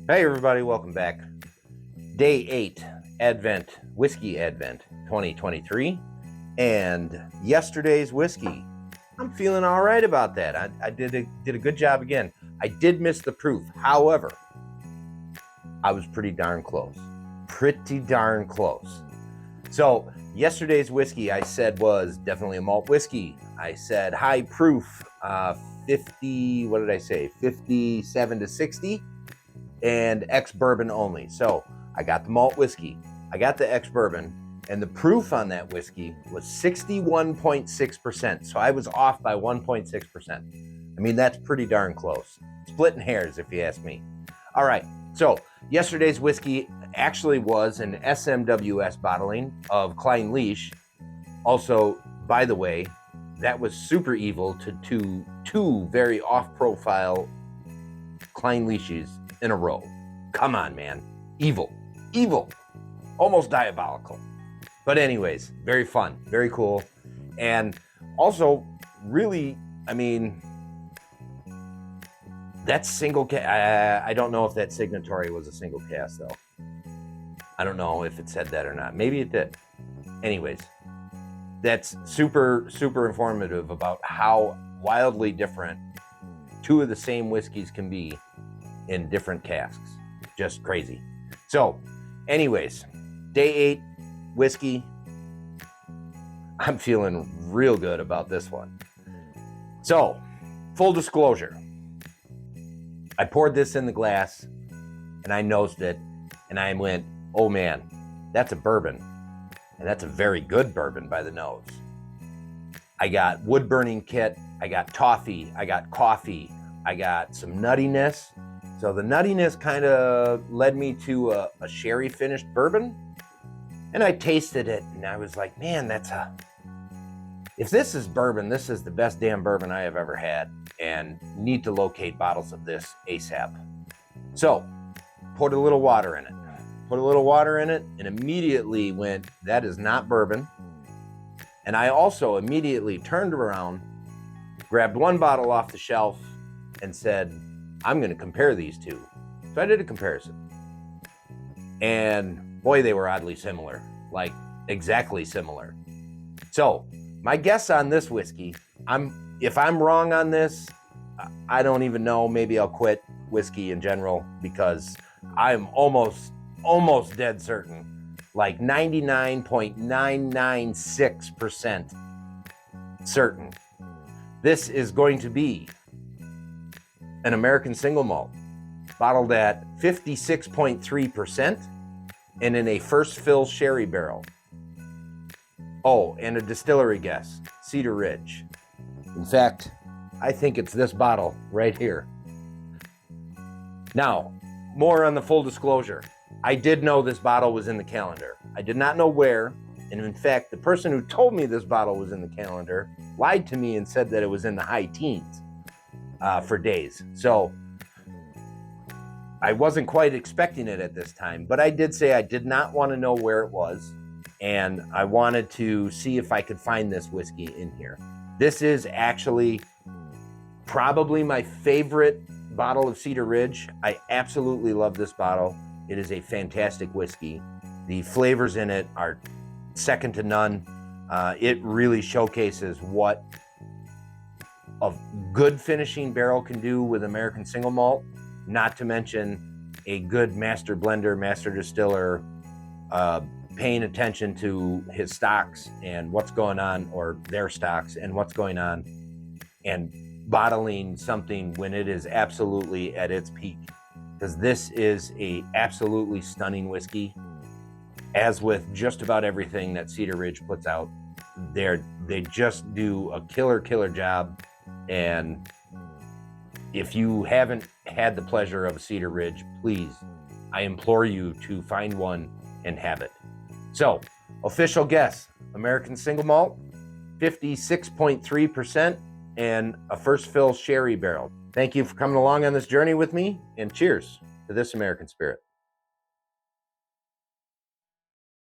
Hey everybody, welcome back. Day 8, Advent, Whiskey Advent 2023. And yesterday's whiskey, I'm feeling all right about that. I did a good job again. I did miss the proof. However, I was pretty darn close. So yesterday's whiskey I said was definitely a malt whiskey. I said high proof, 50, what did I say? 57 to 60. And ex-bourbon only. So I got the malt whiskey, I got the ex-bourbon, and the proof on that whiskey was 61.6%. So I was off by 1.6%. I mean, that's pretty darn close. Splitting hairs, if you ask me. All right, so yesterday's whiskey actually was an SMWS bottling of Klein Leash. Also, by the way, that was super evil to two very off-profile Klein Leashes in a row. Come on, man. Evil, almost diabolical. But anyways, very fun, very cool. And also really, I mean, that's single I don't know if that signatory was a single cast though. I don't know if it said that or not. Maybe it did. Anyways, that's super informative about how wildly different two of the same whiskeys can be in different casks. Just crazy. So anyways, day 8 whiskey. I'm feeling real good about this one. So full disclosure, I poured this in the glass and I nosed it and I went, oh man, that's a bourbon, and that's a very good bourbon by the nose. I got wood burning kit, I got toffee, I got coffee, I got some nuttiness. So the nuttiness kind of led me to a sherry finished bourbon. And I tasted it and I was like, man, if this is bourbon, this is the best damn bourbon I have ever had, and need to locate bottles of this ASAP. So poured a little water in it, and immediately went, that is not bourbon. And I also immediately turned around, grabbed one bottle off the shelf and said, I'm going to compare these two. So I did a comparison. And boy, they were oddly similar, like exactly similar. So my guess on this whiskey, if I'm wrong on this, I don't even know. Maybe I'll quit whiskey in general, because I'm almost dead certain, like 99.996% certain, this is going to be an American single malt, bottled at 56.3% and in a first fill sherry barrel. Oh, and a distillery guess, Cedar Ridge. In fact, I think it's this bottle right here. Now, more on the full disclosure. I did know this bottle was in the calendar. I did not know where, and in fact, the person who told me this bottle was in the calendar lied to me and said that it was in the high teens. For days. So I wasn't quite expecting it at this time, but I did say I did not want to know where it was, and I wanted to see if I could find this whiskey in here. This is actually probably my favorite bottle of Cedar Ridge. I absolutely love this bottle. It is a fantastic whiskey. The flavors in it are second to none. It really showcases what a good finishing barrel can do with American single malt, not to mention a good master blender, master distiller, paying attention to his stocks and what's going on, or their stocks and what's going on, and bottling something when it is absolutely at its peak. Because this is a absolutely stunning whiskey. As with just about everything that Cedar Ridge puts out, they just do a killer job. And if you haven't had the pleasure of a Cedar Ridge, please, I implore you to find one and have it. So, official guess, American single malt, 56.3%, and a first fill sherry barrel. Thank you for coming along on this journey with me, and cheers to this American spirit.